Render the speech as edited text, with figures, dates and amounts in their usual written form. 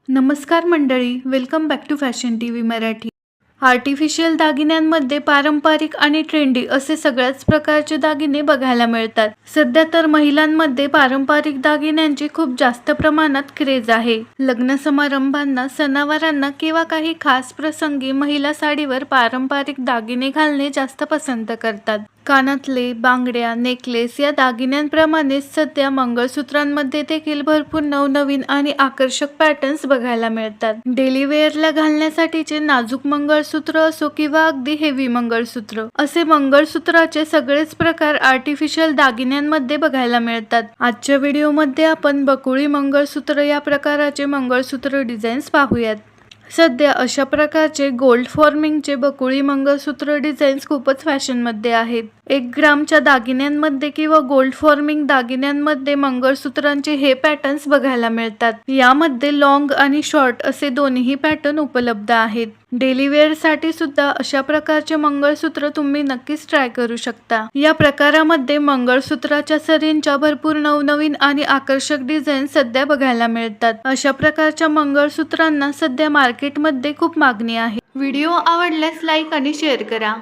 नमस्कार मंडळी, welcome back to fashion TV Marathi. Artificial दागिन्यांमध्ये पारंपरिक आणि ट्रेंडी असे सगळ्याच प्रकारचे दागिने बघायला मिळतात. सध्या तर महिलांमध्ये पारंपरिक दागिन्यांची खूप जास्त प्रमाणात क्रेज आहे. लग्न समारंभांना, सणावारांना किंवा काही खास प्रसंगी महिला साडीवर पारंपरिक दागिने घालणे जास्त पसंत करतात. कानातले, बांगड्या, नेकलेस या दागिन्यांप्रमाणेच सध्या मंगळसूत्रांमध्ये देखील भरपूर नवनवीन आणि आकर्षक पॅटर्न्स बघायला मिळतात. डेली वेअरला घालण्यासाठीचे नाजूक मंगळसूत्र असो किंवा अगदी हेवी मंगळसूत्र, असे मंगळसूत्राचे सगळेच प्रकार आर्टिफिशियल दागिन्यांमध्ये बघायला मिळतात. आजच्या व्हिडिओमध्ये आपण बकुळी मंगळसूत्र या प्रकाराचे मंगळसूत्र डिझाईन्स पाहूयात. सध्या अशा प्रकारचे गोल्ड फॉर्मिंगचे बकुळी मंगळसूत्र डिझाईन्स खूपच फॅशनमध्ये आहेत. 1 ग्रामच्या दागिन्यांमध्ये किंवा गोल्ड फॉर्मिंग दागिन्यांमध्ये मंगळसूत्रांचे हे पॅटर्न्स बघायला मिळतात. यामध्ये लॉंग आणि शॉर्ट असे दोन्ही पॅटर्न उपलब्ध आहेत. डेली वेअर साठी सुद्धा अशा प्रकारचे मंगळसूत्र तुम्ही नक्कीच ट्राय करू शकता. या प्रकारामध्ये मंगळसूत्राच्या सरींच्या भरपूर नवनवीन आणि आकर्षक डिझाईन सध्या बघायला मिळतात. अशा प्रकारच्या मंगळसूत्रांना सध्या मार्केटमध्ये खूप मागणी आहे. व्हिडिओ आवडल्यास लाईक आणि शेअर करा.